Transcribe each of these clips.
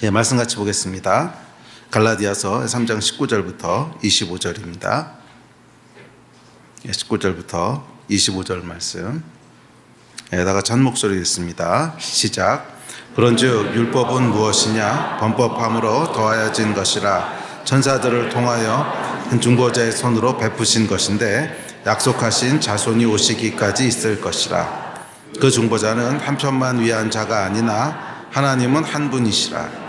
예, 말씀 같이 보겠습니다. 갈라디아서 3장 19절부터 25절입니다. 19절부터 25절 말씀. 다 같이 한 목소리 읽습니다. 시작. 그런즉 율법은 무엇이냐? 범법함으로 더하여진 것이라. 천사들을 통하여 한 중보자의 손으로 베푸신 것인데 약속하신 자손이 오시기까지 있을 것이라. 그 중보자는 한 편만 위한 자가 아니나 하나님은 한 분이시라.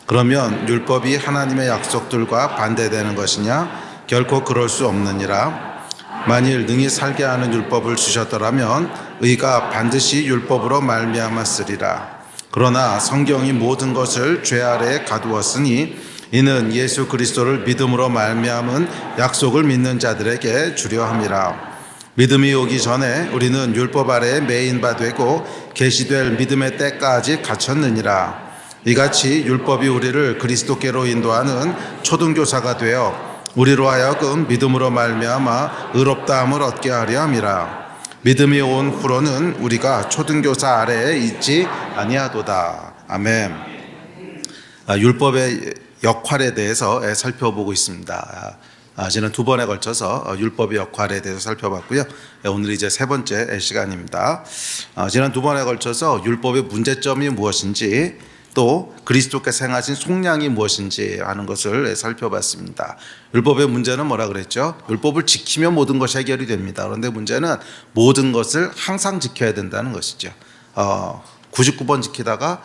그러면 율법이 하나님의 약속들과 반대되는 것이냐? 결코 그럴 수 없느니라. 만일 능히 살게 하는 율법을 주셨더라면 의가 반드시 율법으로 말미암았으리라. 그러나 성경이 모든 것을 죄 아래에 가두었으니 이는 예수 그리스도를 믿음으로 말미암은 약속을 믿는 자들에게 주려 함이라. 믿음이 오기 전에 우리는 율법 아래에 매인 바 되고 계시될 믿음의 때까지 갇혔느니라. 이같이 율법이 우리를 그리스도께로 인도하는 초등교사가 되어 우리로 하여금 믿음으로 말미암아 의롭다함을 얻게 하려 함이라. 믿음이 온 후로는 우리가 초등교사 아래에 있지 아니하도다. 아멘. 율법의 역할에 대해서 살펴보고 있습니다. 지난 두 번에 걸쳐서 율법의 역할에 대해서 살펴봤고요. 오늘 이제 세 번째 시간입니다. 지난 두 번에 걸쳐서 율법의 문제점이 무엇인지 또 그리스도께서 행하신 속량이 무엇인지 하는 것을 살펴봤습니다. 율법의 문제는 뭐라 그랬죠? 율법을 지키면 모든 것이 해결이 됩니다. 그런데 문제는 모든 것을 항상 지켜야 된다는 것이죠. 99번 지키다가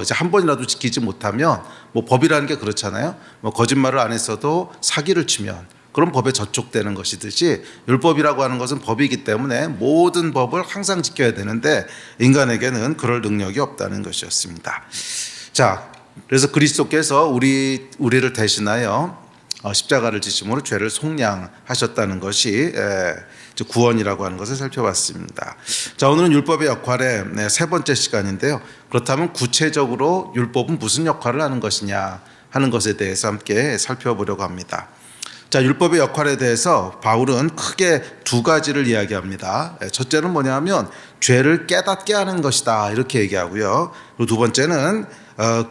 이제 한 번이라도 지키지 못하면 뭐 법이라는 게 그렇잖아요. 뭐 거짓말을 안 했어도 사기를 치면 그런 법에 저촉되는 것이듯이 율법이라고 하는 것은 법이기 때문에 모든 법을 항상 지켜야 되는데 인간에게는 그럴 능력이 없다는 것이었습니다. 자, 그래서 그리스도께서 우리를 대신하여 십자가를 지심으로 죄를 속량하셨다는 것이 구원이라고 하는 것을 살펴봤습니다. 자, 오늘은 율법의 역할의 세 번째 시간인데요. 그렇다면 구체적으로 율법은 무슨 역할을 하는 것이냐 하는 것에 대해서 함께 살펴보려고 합니다. 자, 율법의 역할에 대해서 바울은 크게 두 가지를 이야기합니다. 첫째는 뭐냐면 죄를 깨닫게 하는 것이다 이렇게 얘기하고요. 그리고 두 번째는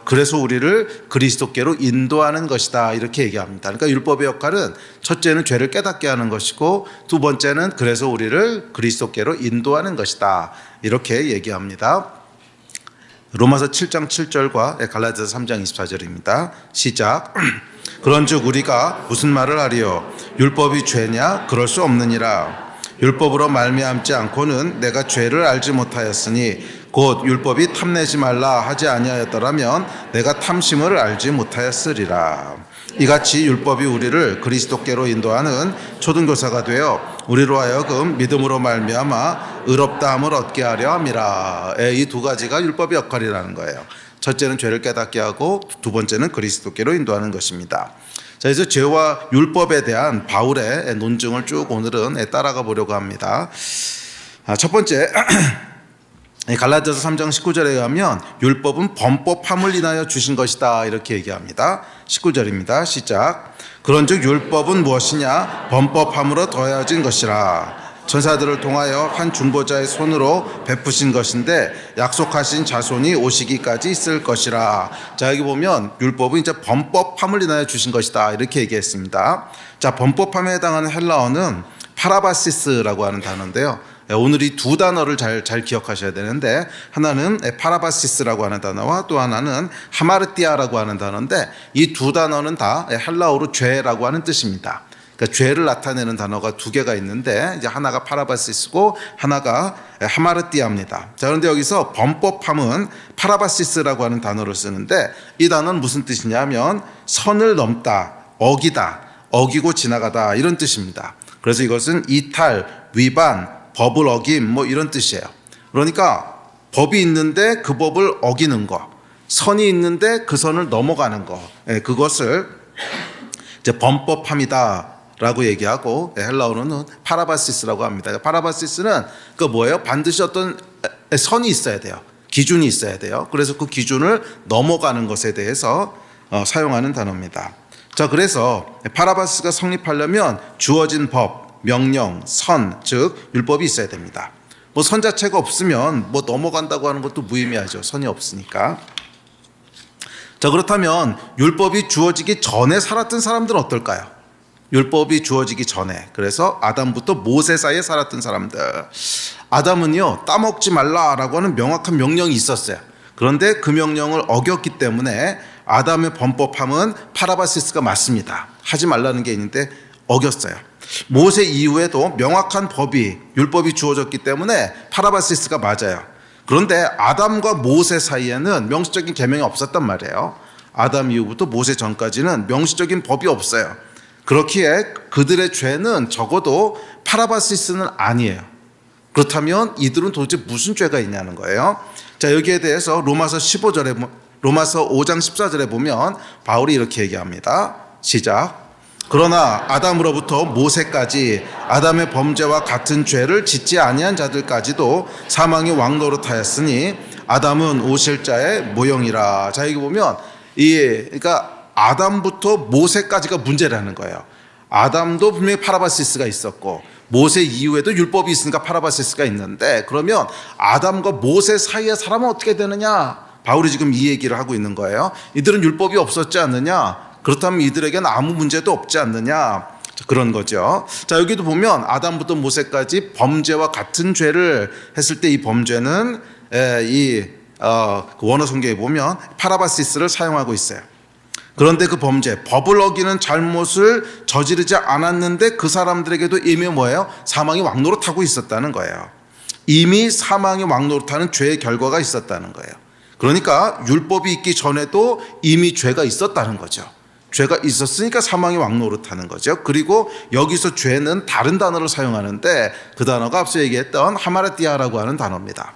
그래서 우리를 그리스도께로 인도하는 것이다 이렇게 얘기합니다. 그러니까 율법의 역할은 첫째는 죄를 깨닫게 하는 것이고 두 번째는 그래서 우리를 그리스도께로 인도하는 것이다 이렇게 얘기합니다. 로마서 7장 7절과 갈라디아서 3장 24절입니다. 시작. 그런즉 우리가 무슨 말을 하리요? 율법이 죄냐? 그럴 수 없느니라. 율법으로 말미암지 않고는 내가 죄를 알지 못하였으니 곧 율법이 탐내지 말라 하지 아니하였더라면 내가 탐심을 알지 못하였으리라. 이같이 율법이 우리를 그리스도께로 인도하는 초등교사가 되어 우리로 하여금 믿음으로 말미암아 의롭다함을 얻게 하려 함이라. 이 두 가지가 율법의 역할이라는 거예요. 첫째는 죄를 깨닫게 하고 두 번째는 그리스도께로 인도하는 것입니다. 자, 그래서 죄와 율법에 대한 바울의 논증을 쭉 오늘은 따라가 보려고 합니다. 첫 번째, 갈라디아서 3장 19절에 의하면 율법은 범법함을 인하여 주신 것이다 이렇게 얘기합니다. 19절입니다. 시작. 그런즉 율법은 무엇이냐? 범법함으로 더해진 것이라. 천사들을 통하여 한 중보자의 손으로 베푸신 것인데 약속하신 자손이 오시기까지 있을 것이라. 자, 여기 보면 율법은 이제 범법함을 인하여 주신 것이다 이렇게 얘기했습니다. 자, 범법함에 해당하는 헬라어는 파라바시스라고 하는 단어인데요. 오늘 이 두 단어를 잘 기억하셔야 되는데 하나는 파라바시스라고 하는 단어와 또 하나는 하마르티아라고 하는 단어인데 이 두 단어는 다 헬라어로 죄라고 하는 뜻입니다. 그러니까 죄를 나타내는 단어가 두 개가 있는데 이제 하나가 파라바시스고 하나가 하마르티아입니다. 자, 그런데 여기서 범법함은 파라바시스라고 하는 단어를 쓰는데 이 단어는 무슨 뜻이냐면 선을 넘다, 어기다, 어기고 지나가다 이런 뜻입니다. 그래서 이것은 이탈, 위반, 법을 어김 뭐 이런 뜻이에요. 그러니까 법이 있는데 그 법을 어기는 거, 선이 있는데 그 선을 넘어가는 거, 그것을 이제 범법함이다 라고 얘기하고 헬라어로는 파라바시스라고 합니다. 파라바시스는 그 뭐예요? 반드시 어떤 선이 있어야 돼요. 기준이 있어야 돼요. 그래서 그 기준을 넘어가는 것에 대해서 사용하는 단어입니다. 자, 그래서 파라바시스가 성립하려면 주어진 법, 명령, 선, 즉 율법이 있어야 됩니다. 뭐 선 자체가 없으면 뭐 넘어간다고 하는 것도 무의미하죠. 선이 없으니까. 자, 그렇다면 율법이 주어지기 전에 살았던 사람들은 어떨까요? 율법이 주어지기 전에, 그래서 아담부터 모세 사이에 살았던 사람들. 아담은요, 따먹지 말라라고 하는 명확한 명령이 있었어요. 그런데 그 명령을 어겼기 때문에 아담의 범법함은 파라바시스가 맞습니다. 하지 말라는 게 있는데 어겼어요. 모세 이후에도 명확한 법이, 율법이 주어졌기 때문에 파라바시스가 맞아요. 그런데 아담과 모세 사이에는 명시적인 계명이 없었단 말이에요. 아담 이후부터 모세 전까지는 명시적인 법이 없어요. 그렇기에 그들의 죄는 적어도 파라바시스는 아니에요. 그렇다면 이들은 도대체 무슨 죄가 있냐는 거예요. 자, 여기에 대해서 로마서 5장 14절에 보면 바울이 이렇게 얘기합니다. 시작. 그러나 아담으로부터 모세까지 아담의 범죄와 같은 죄를 짓지 아니한 자들까지도 사망이 왕노릇하였으니 아담은 오실 자의 모형이라. 자, 여기 보면 그러니까 아담부터 모세까지가 문제라는 거예요. 아담도 분명히 파라바시스가 있었고 모세 이후에도 율법이 있으니까 파라바시스가 있는데, 그러면 아담과 모세 사이의 사람은 어떻게 되느냐? 바울이 지금 이 얘기를 하고 있는 거예요. 이들은 율법이 없었지 않느냐? 그렇다면 이들에게는 아무 문제도 없지 않느냐? 그런 거죠. 자, 여기도 보면 아담부터 모세까지 범죄와 같은 죄를 했을 때 이 범죄는 원어 성경에 보면 파라바시스를 사용하고 있어요. 그런데 그 범죄, 법을 어기는 잘못을 저지르지 않았는데 그 사람들에게도 이미 뭐예요? 사망이 왕노릇하고 있었다는 거예요. 이미 사망이 왕노릇하는 죄의 결과가 있었다는 거예요. 그러니까 율법이 있기 전에도 이미 죄가 있었다는 거죠. 죄가 있었으니까 사망이 왕노릇하는 거죠. 그리고 여기서 죄는 다른 단어를 사용하는데 그 단어가 앞서 얘기했던 하마르티아라고 하는 단어입니다.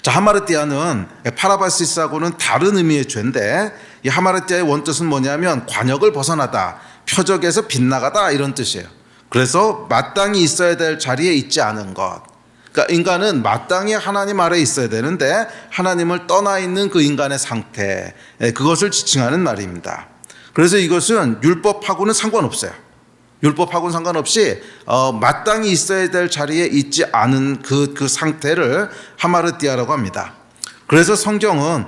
자, 하마르티아는 파라바시스하고는 다른 의미의 죄인데, 이 하마르티아의 원뜻은 뭐냐면 관역을 벗어나다, 표적에서 빗나가다, 이런 뜻이에요. 그래서 마땅히 있어야 될 자리에 있지 않은 것. 그러니까 인간은 마땅히 하나님 아래 있어야 되는데 하나님을 떠나 있는 그 인간의 상태, 그것을 지칭하는 말입니다. 그래서 이것은 율법하고는 상관없어요. 율법하고는 상관없이 마땅히 있어야 될 자리에 있지 않은 그 상태를 하마르티아라고 합니다. 그래서 성경은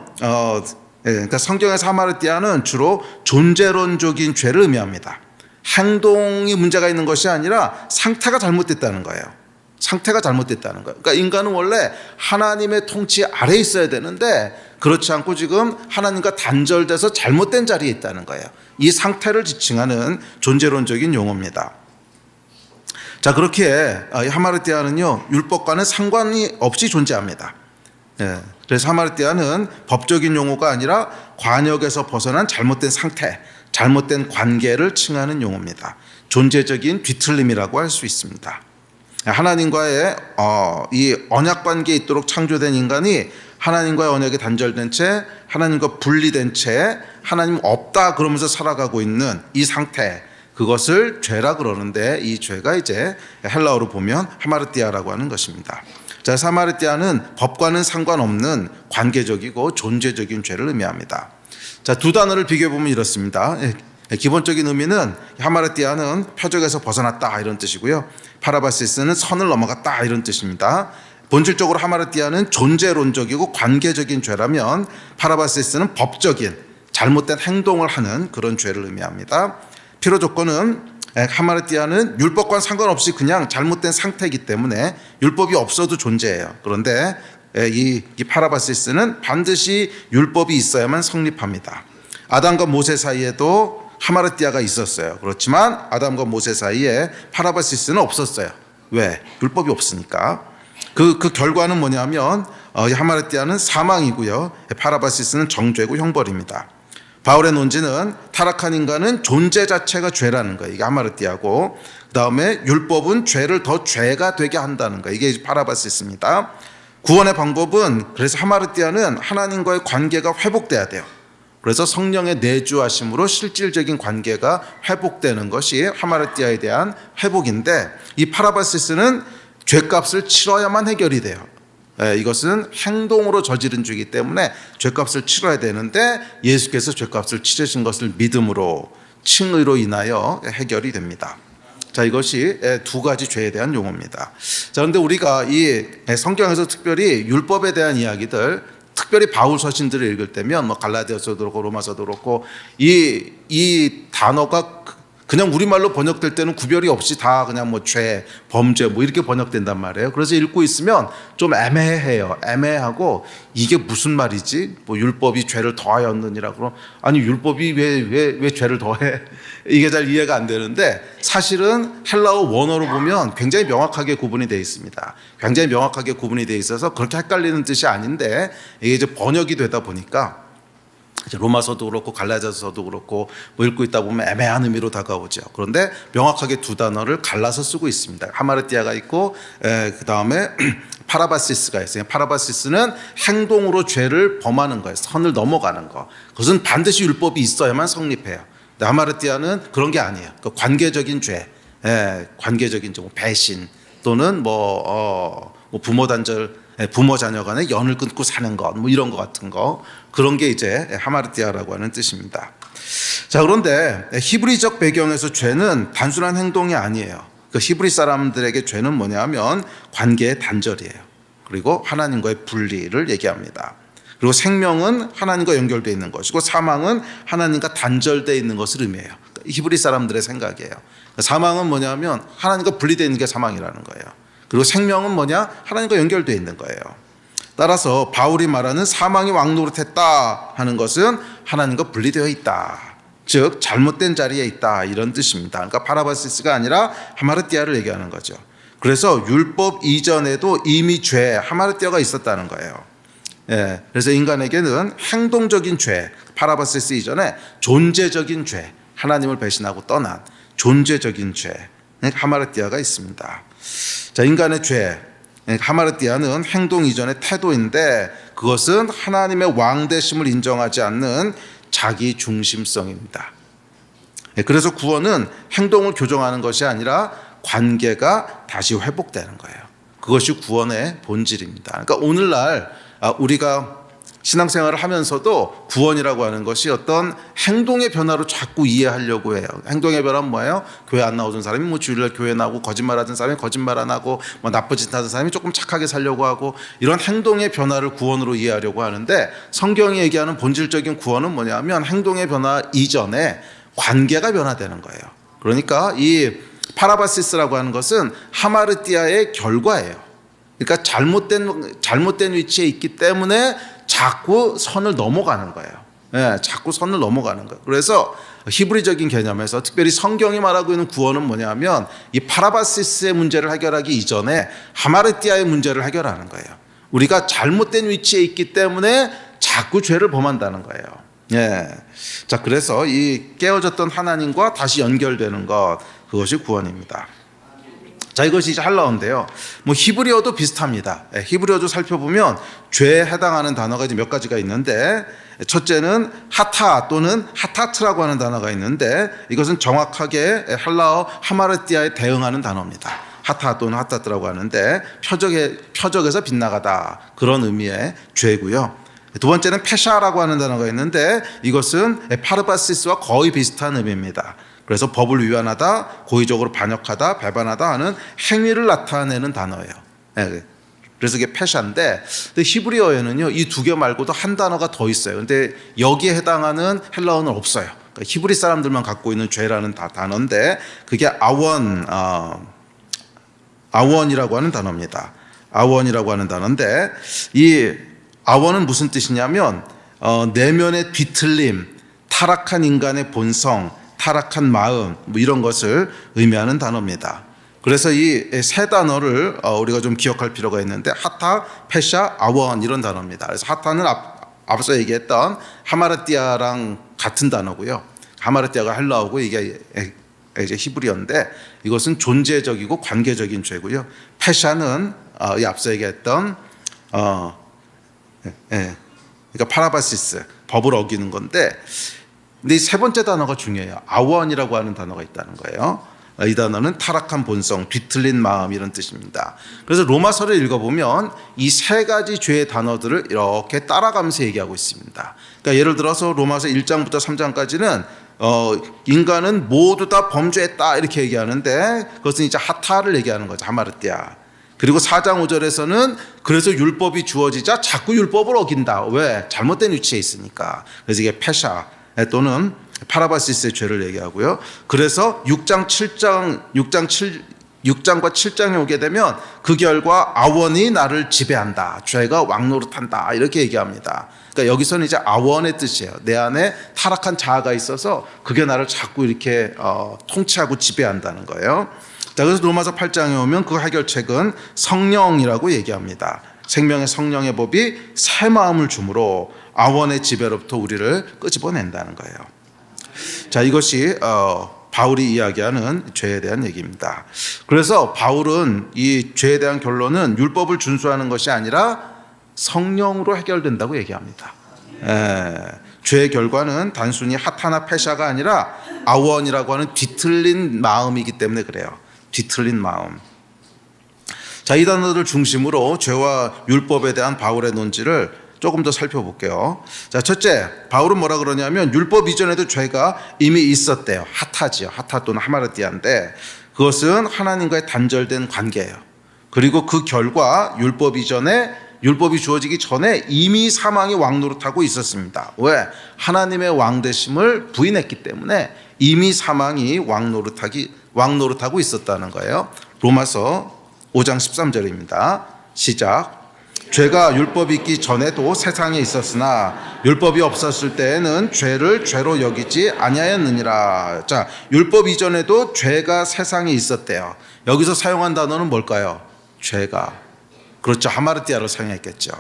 그러니까 성경에서 하마르티아는 주로 존재론적인 죄를 의미합니다. 행동이 문제가 있는 것이 아니라 상태가 잘못됐다는 거예요. 상태가 잘못됐다는 거예요. 그러니까 인간은 원래 하나님의 통치 아래에 있어야 되는데 그렇지 않고 지금 하나님과 단절돼서 잘못된 자리에 있다는 거예요. 이 상태를 지칭하는 존재론적인 용어입니다. 자, 그렇게 하마르티아는요, 율법과는 상관이 없이 존재합니다. 그래서 하마르티아는 법적인 용어가 아니라 관역에서 벗어난 잘못된 상태, 잘못된 관계를 칭하는 용어입니다. 존재적인 뒤틀림이라고 할 수 있습니다. 하나님과의 이 언약 관계에 있도록 창조된 인간이 하나님과의 언약에 단절된 채, 하나님과 분리된 채 하나님 없다 그러면서 살아가고 있는 이 상태, 그것을 죄라 그러는데 이 죄가 이제 헬라어로 보면 하마르티아라고 하는 것입니다. 자, 하마르티아는 법과는 상관없는 관계적이고 존재적인 죄를 의미합니다. 자, 두 단어를 비교해 보면 이렇습니다. 기본적인 의미는 하마르티아는 표적에서 벗어났다 이런 뜻이고요. 파라바시스는 선을 넘어갔다 이런 뜻입니다. 본질적으로 하마르티아는 존재론적이고 관계적인 죄라면 파라바시스는 법적인 잘못된 행동을 하는 그런 죄를 의미합니다. 필요 조건은 하마르티아는 율법과 상관없이 그냥 잘못된 상태이기 때문에 율법이 없어도 존재해요. 그런데 이 파라바시스는 반드시 율법이 있어야만 성립합니다. 아담과 모세 사이에도 하마르티아가 있었어요. 그렇지만 아담과 모세 사이에 파라바시스는 없었어요. 왜? 율법이 없으니까. 그 결과는 뭐냐면 하마르티아는 사망이고요. 파라바시스는 정죄고 형벌입니다. 바울의 논지는 타락한 인간은 존재 자체가 죄라는 거예요. 이게 하마르티아고, 그 다음에 율법은 죄를 더 죄가 되게 한다는 거예요. 이게 파라바시스입니다. 구원의 방법은, 그래서 하마르티아는 하나님과의 관계가 회복돼야 돼요. 그래서 성령의 내주하심으로 실질적인 관계가 회복되는 것이 하마르티아에 대한 회복인데, 이 파라바시스는 죄값을 치러야만 해결이 돼요. 이것은 행동으로 저지른 죄이기 때문에 죄값을 치러야 되는데 예수께서 죄값을 치르신 것을 믿음으로, 칭의로 인하여 해결이 됩니다. 자, 이것이 두 가지 죄에 대한 용어입니다. 자, 그런데 우리가 이 성경에서 특별히 율법에 대한 이야기들, 특별히 바울 서신들을 읽을 때면 뭐 갈라디아서도 그렇고 로마서도 그렇고 이 단어가 그냥 우리말로 번역될 때는 구별이 없이 다 그냥 뭐 죄, 범죄 뭐 이렇게 번역된단 말이에요. 그래서 읽고 있으면 좀 애매해요. 애매하고 이게 무슨 말이지? 뭐 율법이 죄를 더하였느니라 그럼 아니 율법이 왜 죄를 더해? 이게 잘 이해가 안 되는데 사실은 헬라어 원어로 보면 굉장히 명확하게 구분이 되어 있습니다. 굉장히 명확하게 구분이 되어 있어서 그렇게 헷갈리는 뜻이 아닌데 이게 이제 번역이 되다 보니까 로마서도 그렇고 갈라디아서도 그렇고 뭐 읽고 있다 보면 애매한 의미로 다가오죠. 그런데 명확하게 두 단어를 갈라서 쓰고 있습니다. 하마르티아가 있고 그 다음에 파라바시스가 있어요. 파라바시스는 행동으로 죄를 범하는 거예요. 선을 넘어가는 거. 그것은 반드시 율법이 있어야만 성립해요. 근데 하마르티아는 그런 게 아니에요. 그 관계적인 죄, 관계적인 죄, 배신 또는 뭐 부모 단절, 부모 자녀 간의 연을 끊고 사는 것, 뭐 이런 것 같은 거. 그런 게 이제 하마르티아라고 하는 뜻입니다. 자, 그런데 히브리적 배경에서 죄는 단순한 행동이 아니에요. 그 히브리 사람들에게 죄는 뭐냐면 관계의 단절이에요. 그리고 하나님과의 분리를 얘기합니다. 그리고 생명은 하나님과 연결되어 있는 것이고 사망은 하나님과 단절되어 있는 것을 의미해요. 히브리 사람들의 생각이에요. 사망은 뭐냐면 하나님과 분리되어 있는 게 사망이라는 거예요. 그리고 생명은 뭐냐? 하나님과 연결되어 있는 거예요. 따라서 바울이 말하는 사망이 왕노릇했다 하는 것은 하나님과 분리되어 있다. 즉 잘못된 자리에 있다 이런 뜻입니다. 그러니까 파라바시스가 아니라 하마르티아를 얘기하는 거죠. 그래서 율법 이전에도 이미 죄 하마르티아가 있었다는 거예요. 그래서 인간에게는 행동적인 죄 파라바시스 이전에 존재적인 죄 하나님을 배신하고 떠난 존재적인 죄 하마르티아가 있습니다. 자, 인간의 죄 하마르티아는 행동 이전의 태도인데 그것은 하나님의 왕되심을 인정하지 않는 자기 중심성입니다. 그래서 구원은 행동을 교정하는 것이 아니라 관계가 다시 회복되는 거예요. 그것이 구원의 본질입니다. 그러니까 오늘날 우리가 신앙생활을 하면서도 구원이라고 하는 것이 어떤 행동의 변화로 자꾸 이해하려고 해요. 행동의 변화는 뭐예요? 교회 안 나오던 사람이 뭐 주일날 교회 나오고 거짓말하던 사람이 거짓말 안 하고 뭐 나쁜 짓 하던 사람이 조금 착하게 살려고 하고 이런 행동의 변화를 구원으로 이해하려고 하는데 성경이 얘기하는 본질적인 구원은 뭐냐면 행동의 변화 이전에 관계가 변화되는 거예요. 그러니까 이 파라바시스라고 하는 것은 하마르티아의 결과예요. 그러니까 잘못된 위치에 있기 때문에 자꾸 선을 넘어가는 거예요. 자꾸 선을 넘어가는 거예요. 그래서 히브리적인 개념에서 특별히 성경이 말하고 있는 구원은 뭐냐면 이 파라바시스의 문제를 해결하기 이전에 하마르티아의 문제를 해결하는 거예요. 우리가 잘못된 위치에 있기 때문에 자꾸 죄를 범한다는 거예요. 자, 그래서 이 깨어졌던 하나님과 다시 연결되는 것 그것이 구원입니다. 자, 이것이 이제 헬라어인데요. 뭐 히브리어도 비슷합니다. 히브리어도 살펴보면 죄에 해당하는 단어가 이제 몇 가지가 있는데 첫째는 하타 또는 하타트라고 하는 단어가 있는데 이것은 정확하게 헬라어 하마르티아에 대응하는 단어입니다. 하타 또는 하타트라고 하는데 표적에서 빗나가다 그런 의미의 죄고요. 두 번째는 페샤라고 하는 단어가 있는데 이것은 파르바시스와 거의 비슷한 의미입니다. 그래서 법을 위반하다, 고의적으로 반역하다, 배반하다 하는 행위를 나타내는 단어예요. 그래서 이게 페샤인데 히브리어에는요 이 두 개 말고도 한 단어가 더 있어요. 근데 여기에 해당하는 헬라어는 없어요. 그러니까 히브리 사람들만 갖고 있는 죄라는 단어인데 그게 아원이라고 하는 단어입니다. 아원이라고 하는 단어인데 이 아원은 무슨 뜻이냐면 내면의 뒤틀림, 타락한 인간의 본성, 타락한 마음 뭐 이런 것을 의미하는 단어입니다. 그래서 이 세 단어를 우리가 좀 기억할 필요가 있는데 하타, 페샤, 아원 이런 단어입니다. 그래서 하타는 앞서 얘기했던 하마르티아랑 같은 단어고요. 하마르티아가 헬라어고 이게 이제 히브리어인데 이것은 존재적이고 관계적인 죄고요. 페샤는 앞서 얘기했던 그러니까 파라바시스 법을 어기는 건데 근데 이 세 번째 단어가 중요해요. 아원이라고 하는 단어가 있다는 거예요. 이 단어는 타락한 본성, 뒤틀린 마음 이런 뜻입니다. 그래서 로마서를 읽어보면 이 세 가지 죄의 단어들을 이렇게 따라가면서 얘기하고 있습니다. 그러니까 예를 들어서 로마서 1장부터 3장까지는 인간은 모두 다 범죄했다 이렇게 얘기하는데 그것은 이제 하타를 얘기하는 거죠. 하마르티아. 그리고 4장 5절에서는 그래서 율법이 주어지자 자꾸 율법을 어긴다. 왜? 잘못된 위치에 있으니까. 그래서 이게 페샤 또는 파라바시스의 죄를 얘기하고요. 그래서 6장과 7장에 오게 되면 그 결과 아원이 나를 지배한다. 죄가 왕노릇한다. 이렇게 얘기합니다. 그러니까 여기서는 이제 아원의 뜻이에요. 내 안에 타락한 자아가 있어서 그게 나를 자꾸 이렇게 통치하고 지배한다는 거예요. 자, 그래서 로마서 8장에 오면 그 해결책은 성령이라고 얘기합니다. 생명의 성령의 법이 새 마음을 주므로 아원의 지배로부터 우리를 끄집어낸다는 거예요. 자, 이것이 바울이 이야기하는 죄에 대한 얘기입니다. 그래서 바울은 이 죄에 대한 결론은 율법을 준수하는 것이 아니라 성령으로 해결된다고 얘기합니다. 죄의 결과는 단순히 하타나 페샤가 아니라 아원이라고 하는 뒤틀린 마음이기 때문에 그래요. 뒤틀린 마음. 자, 이 단어를 중심으로 죄와 율법에 대한 바울의 논지를 조금 더 살펴볼게요. 자, 첫째, 바울은 뭐라 그러냐면 율법 이전에도 죄가 이미 있었대요. 하타지요. 하타 또는 하마르디아인데 그것은 하나님과의 단절된 관계예요. 그리고 그 결과 율법이 주어지기 전에 이미 사망이 왕노릇하고 있었습니다. 왜? 하나님의 왕되심을 부인했기 때문에 이미 사망이 왕노릇하고 있었다는 거예요. 로마서 5장 13절입니다. 시작. 죄가 율법이 있기 전에도 세상에 있었으나 율법이 없었을 때에는 죄를 죄로 여기지 아니하였느니라. 자, 율법 이전에도 죄가 세상에 있었대요. 여기서 사용한 단어는 뭘까요? 죄가. 그렇죠. 하마르티아를 사용했겠죠.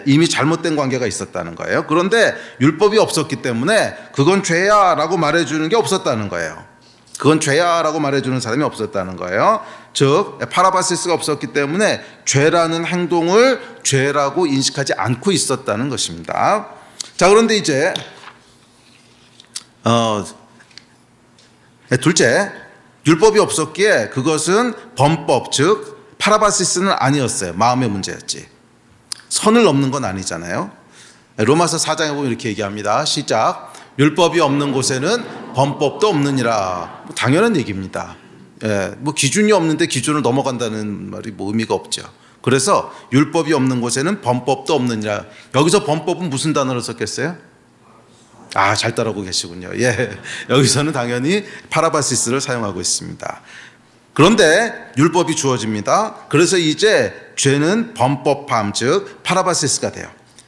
이미 잘못된 관계가 있었다는 거예요. 그런데 율법이 없었기 때문에 그건 죄야 라고 말해주는 게 없었다는 거예요. 그건 죄야 라고 말해주는 사람이 없었다는 거예요. 즉 파라바시스가 없었기 때문에 죄라는 행동을 죄라고 인식하지 않고 있었다는 것입니다. 자, 그런데 이제 둘째, 율법이 없었기에 그것은 범법, 즉 파라바시스는 아니었어요. 마음의 문제였지. 선을 넘는 건 아니잖아요. 로마서 4장에 보면 이렇게 얘기합니다. 시작. 율법이 없는 곳에는 범법도 없느니라. 당연한 얘기입니다. 기준이 없는데 기준을 넘어간다는 말이 의미가 없죠. 그래서 율법이 없는 곳에는 범법도 없느니라. 여기서 범법은 무슨 단어를 썼겠어요? 잘 따라오고 계시군요. 여기서는 당연히 파라바시스를 사용하고 있습니다. 그런데 율법이 주어집니다. 그래서 이제 죄는 범법함, 즉 파라바시스가 돼요.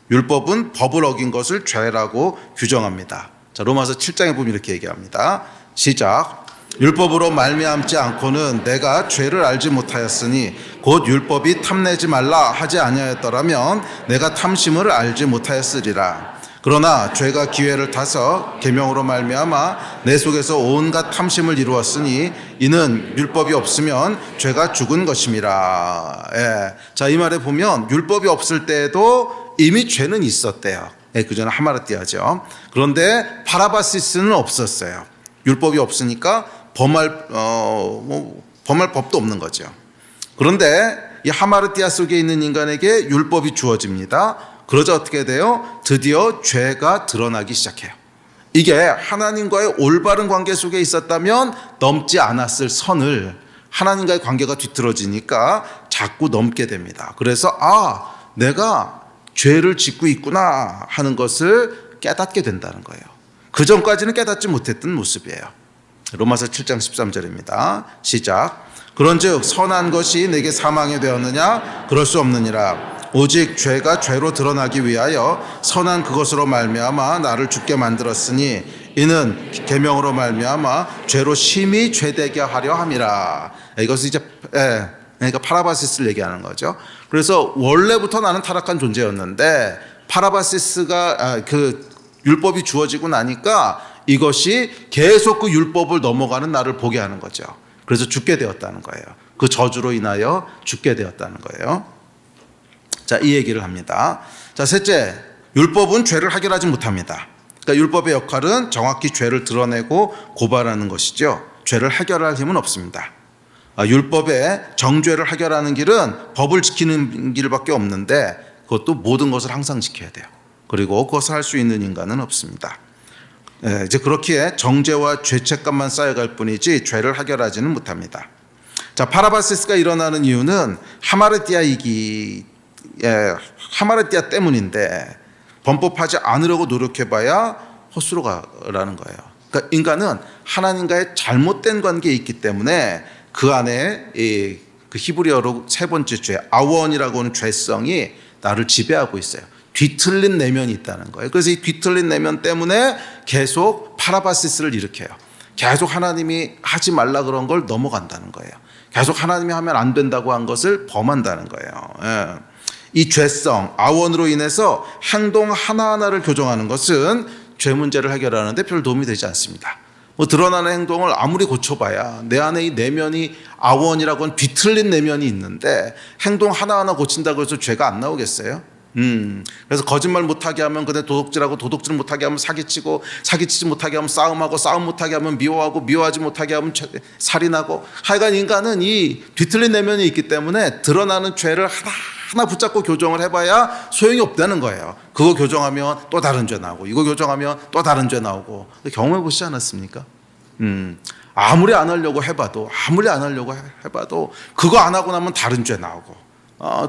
율법은 법을 어긴 것을 죄라고 규정합니다. 자, 로마서 7장에 보면 이렇게 얘기합니다. 시작. 율법으로 말미암지 않고는 내가 죄를 알지 못하였으니 곧 율법이 탐내지 말라 하지 아니하였더라면 내가 탐심을 알지 못하였으리라. 그러나 죄가 기회를 타서 계명으로 말미암아 내 속에서 온갖 탐심을 이루었으니 이는 율법이 없으면 죄가 죽은 것임이라. 자, 이 말에 보면 율법이 없을 때에도 이미 죄는 있었대요. 그전에 하마르티아죠. 그런데 파라바시스는 없었어요. 율법이 없으니까 범할 법도 없는 거죠. 그런데 이 하마르티아 속에 있는 인간에게 율법이 주어집니다. 그러자 어떻게 돼요? 드디어 죄가 드러나기 시작해요. 이게 하나님과의 올바른 관계 속에 있었다면 넘지 않았을 선을 하나님과의 관계가 뒤틀어지니까 자꾸 넘게 됩니다. 그래서 내가 죄를 짓고 있구나 하는 것을 깨닫게 된다는 거예요. 그 전까지는 깨닫지 못했던 모습이에요. 로마서 7장 13절입니다. 시작. 그런즉 선한 것이 내게 사망이 되었느냐? 그럴 수 없느니라. 오직 죄가 죄로 드러나기 위하여 선한 그것으로 말미암아 나를 죽게 만들었으니 이는 계명으로 말미암아 죄로 심히 죄되게 하려 함이라. 이것은 이제 그러니까 파라바시스를 얘기하는 거죠. 그래서 원래부터 나는 타락한 존재였는데 파라바시스가 그 율법이 주어지고 나니까 이것이 계속 그 율법을 넘어가는 나를 보게 하는 거죠. 그래서 죽게 되었다는 거예요. 그 저주로 인하여 죽게 되었다는 거예요. 자, 이 얘기를 합니다. 자, 셋째, 율법은 죄를 해결하지 못합니다. 그러니까 율법의 역할은 정확히 죄를 드러내고 고발하는 것이죠. 죄를 해결할 힘은 없습니다. 율법의 정죄를 해결하는 길은 법을 지키는 길밖에 없는데 그것도 모든 것을 항상 지켜야 돼요. 그리고 그것을 할 수 있는 인간은 없습니다. 이제 그렇기에 정죄와 죄책감만 쌓여갈 뿐이지 죄를 해결하지는 못합니다. 자, 파라바시스가 일어나는 이유는 하마르티아 때문인데 범법하지 않으려고 노력해봐야 헛수로 가라는 거예요. 그러니까 인간은 하나님과의 잘못된 관계에 있기 때문에 그 안에 그 히브리어로 세 번째 죄, 아원이라고 하는 죄성이 나를 지배하고 있어요. 뒤틀린 내면이 있다는 거예요. 그래서 이 뒤틀린 내면 때문에 계속 파라바시스를 일으켜요. 계속 하나님이 하지 말라 그런 걸 넘어간다는 거예요. 계속 하나님이 하면 안 된다고 한 것을 범한다는 거예요. 예. 이 죄성, 아원으로 인해서 행동 하나하나를 교정하는 것은 죄 문제를 해결하는데 별 도움이 되지 않습니다. 드러나는 행동을 아무리 고쳐봐야 내 안에 이 내면이 아원이라고 하는 뒤틀린 내면이 있는데 행동 하나하나 고친다고 해서 죄가 안 나오겠어요? 그래서 거짓말 못하게 하면 그대 도둑질하고 도둑질 못하게 하면 사기치고 사기치지 못하게 하면 싸움하고 싸움 못하게 하면 미워하고 미워하지 못하게 하면 살인하고, 하여간 인간은 이 뒤틀린 내면이 있기 때문에 드러나는 죄를 하나 붙잡고 교정을 해봐야 소용이 없다는 거예요. 그거 교정하면 또 다른 죄 나오고 이거 교정하면 또 다른 죄 나오고. 경험해 보시지 않았습니까? 아무리 안 하려고 해봐도 그거 안 하고 나면 다른 죄 나오고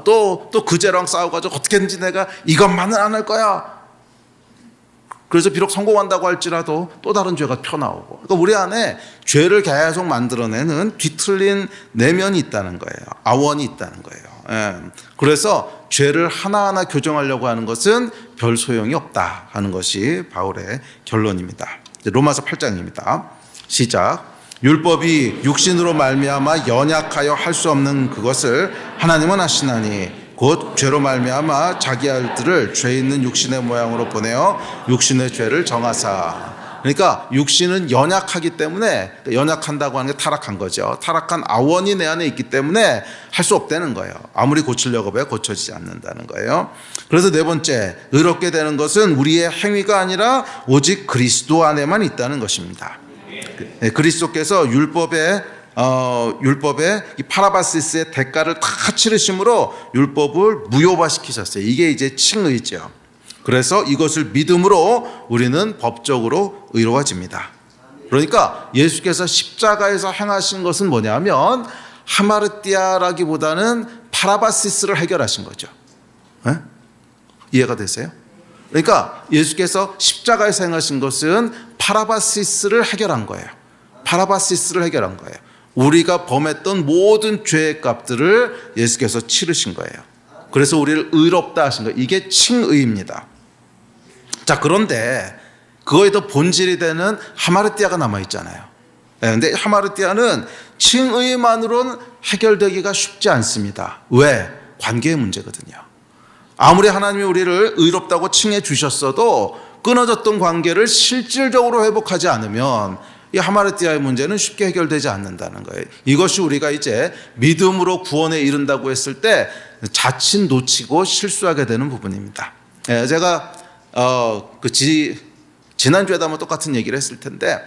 또 그 죄랑 싸워가지고 어떻게든지 내가 이것만은 안 할 거야. 그래서 비록 성공한다고 할지라도 또 다른 죄가 튀어나오고. 그러니까 우리 안에 죄를 계속 만들어내는 뒤틀린 내면이 있다는 거예요. 아원이 있다는 거예요. 예. 그래서 죄를 하나하나 교정하려고 하는 것은 별 소용이 없다 하는 것이 바울의 결론입니다. 로마서 8장입니다. 시작. 율법이 육신으로 말미암아 연약하여 할 수 없는 그것을 하나님은 하시나니 곧 죄로 말미암아 자기 아들을 죄 있는 육신의 모양으로 보내어 육신의 죄를 정하사. 그러니까 육신은 연약하기 때문에, 연약한다고 하는 게 타락한 거죠. 타락한 아원이 내 안에 있기 때문에 할 수 없다는 거예요. 아무리 고치려고 해도 고쳐지지 않는다는 거예요. 그래서 네 번째, 의롭게 되는 것은 우리의 행위가 아니라 오직 그리스도 안에만 있다는 것입니다. 그리스도께서 율법의 이 파라바시스의 대가를 다 치르심으로 율법을 무효화시키셨어요. 이게 이제 칭의죠. 그래서 이것을 믿음으로 우리는 법적으로 의로워집니다. 그러니까 예수께서 십자가에서 행하신 것은 뭐냐면 하마르티아라기보다는 파라바시스를 해결하신 거죠. 네? 이해가 되세요? 그러니까 예수께서 십자가에서 행하신 것은 파라바시스를 해결한 거예요. 파라바시스를 해결한 거예요. 우리가 범했던 모든 죄의 값들을 예수께서 치르신 거예요. 그래서 우리를 의롭다 하신 거예요. 이게 칭의입니다. 자, 그런데 그거에 더 본질이 되는 하마르티아가 남아있잖아요. 그런데 하마르티아는 칭의만으로는 해결되기가 쉽지 않습니다. 왜? 관계의 문제거든요. 아무리 하나님이 우리를 의롭다고 칭해 주셨어도 끊어졌던 관계를 실질적으로 회복하지 않으면 이 하마르티아의 문제는 쉽게 해결되지 않는다는 거예요. 이것이 우리가 이제 믿음으로 구원에 이른다고 했을 때 자칫 놓치고 실수하게 되는 부분입니다. 제가 지난주에도 아마 똑같은 얘기를 했을 텐데,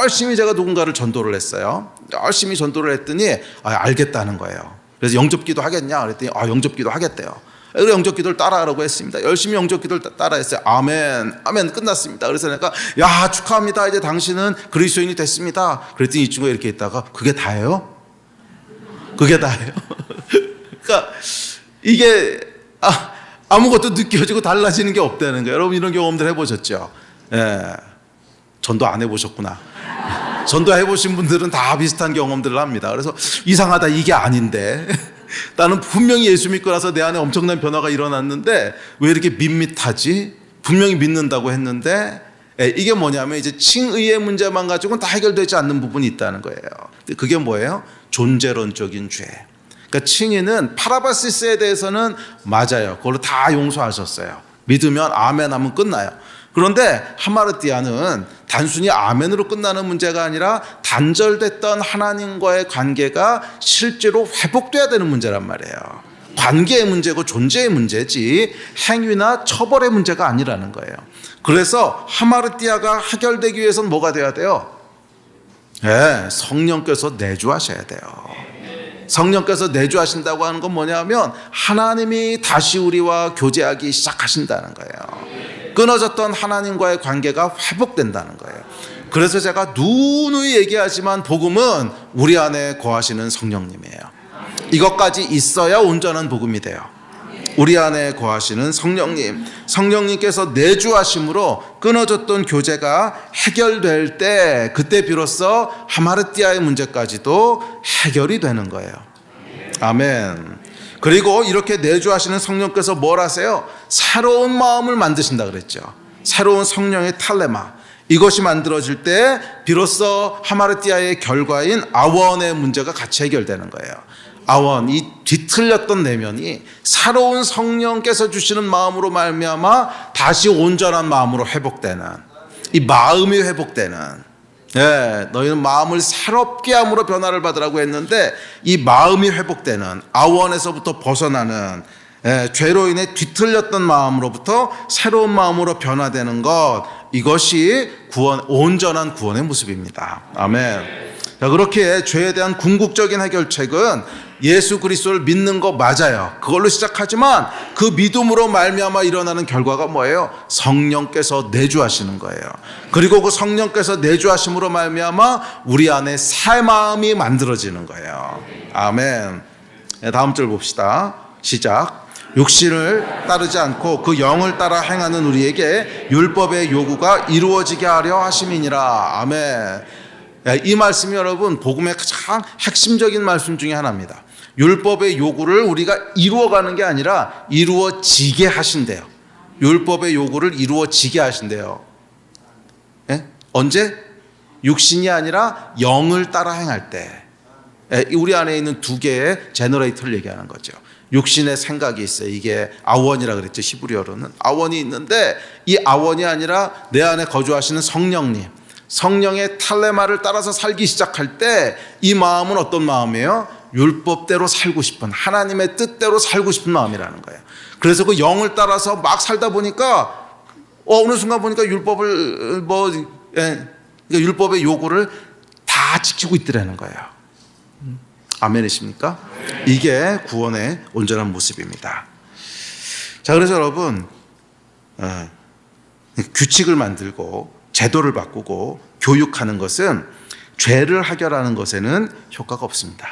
열심히 제가 누군가를 전도를 했어요. 열심히 전도를 했더니 알겠다는 거예요. 그래서 영접기도 하겠냐 그랬더니 영접기도 하겠대요. 그래서 영접기도를 따라하라고 했습니다. 열심히 영접기도를 따라했어요. 아멘, 아멘. 끝났습니다. 그래서 내가 축하합니다. 이제 당신은 그리스도인이 됐습니다. 그랬더니 이 친구가 이렇게 있다가 그게 다예요? 그게 다예요? 그러니까 이게 아무것도 느껴지고 달라지는 게 없다는 거예요. 여러분 이런 경험들 해보셨죠? 예, 전도 안 해보셨구나. 전도 해보신 분들은 다 비슷한 경험들을 합니다. 그래서 이상하다, 이게 아닌데 나는 분명히 예수 믿고 나서 내 안에 엄청난 변화가 일어났는데 왜 이렇게 밋밋하지? 분명히 믿는다고 했는데, 이게 뭐냐면 이제 칭의의 문제만 가지고는 다 해결되지 않는 부분이 있다는 거예요. 그게 뭐예요? 존재론적인 죄. 그러니까 칭의는 파라바시스에 대해서는 맞아요. 그걸로 다 용서하셨어요. 믿으면 아멘 하면 끝나요. 그런데 하마르티아는 단순히 아멘으로 끝나는 문제가 아니라 단절됐던 하나님과의 관계가 실제로 회복돼야 되는 문제란 말이에요. 관계의 문제고 존재의 문제지 행위나 처벌의 문제가 아니라는 거예요. 그래서 하마르티아가 해결되기 위해서는 뭐가 돼야 돼요? 성령께서 내주하셔야 돼요. 성령께서 내주하신다고 하는 건 뭐냐면 하나님이 다시 우리와 교제하기 시작하신다는 거예요. 끊어졌던 하나님과의 관계가 회복된다는 거예요. 그래서 제가 누누이 얘기하지만 복음은 우리 안에 거하시는 성령님이에요. 이것까지 있어야 온전한 복음이 돼요. 우리 안에 거하시는 성령님, 성령님께서 내주하심으로 끊어졌던 교제가 해결될 때, 그때 비로소 하마르티아의 문제까지도 해결이 되는 거예요. 아멘. 그리고 이렇게 내주하시는 성령께서 뭘 하세요? 새로운 마음을 만드신다 그랬죠. 새로운 성령의 탈레마, 이것이 만들어질 때 비로소 하마르티아의 결과인 아원의 문제가 같이 해결되는 거예요. 아원, 이 뒤틀렸던 내면이 새로운 성령께서 주시는 마음으로 말미암아 다시 온전한 마음으로 회복되는, 이 마음이 회복되는, 너희는 마음을 새롭게 함으로 변화를 받으라고 했는데 이 마음이 회복되는, 아원에서부터 벗어나는, 죄로 인해 뒤틀렸던 마음으로부터 새로운 마음으로 변화되는 것, 이것이 구원, 온전한 구원의 모습입니다. 아멘. 자, 그렇게 죄에 대한 궁극적인 해결책은 예수 그리스도를 믿는 거 맞아요. 그걸로 시작하지만 그 믿음으로 말미암아 일어나는 결과가 뭐예요? 성령께서 내주하시는 거예요. 그리고 그 성령께서 내주하심으로 말미암아 우리 안에 새 마음이 만들어지는 거예요. 아멘. 다음 절 봅시다. 시작. 육신을 따르지 않고 그 영을 따라 행하는 우리에게 율법의 요구가 이루어지게 하려 하심이니라. 아멘. 이 말씀이 여러분 복음의 가장 핵심적인 말씀 중에 하나입니다. 율법의 요구를 우리가 이루어가는 게 아니라 이루어지게 하신대요. 율법의 요구를 이루어지게 하신대요. 언제? 육신이 아니라 영을 따라 행할 때. 우리 안에 있는 두 개의 제너레이터를 얘기하는 거죠. 육신의 생각이 있어요. 이게 아원이라 그랬죠. 히브리어로는 아원이 있는데 이 아원이 아니라 내 안에 거주하시는 성령님, 성령의 탈레마를 따라서 살기 시작할 때 이 마음은 어떤 마음이에요? 율법대로 살고 싶은, 하나님의 뜻대로 살고 싶은 마음이라는 거예요. 그래서 그 영을 따라서 막 살다 보니까 어느 순간 보니까 율법을 그러니까 율법의 요구를 다 지키고 있더라는 거예요. 아멘이십니까? 이게 구원의 온전한 모습입니다. 자, 그래서 여러분 규칙을 만들고 제도를 바꾸고 교육하는 것은 죄를 해결하는 것에는 효과가 없습니다.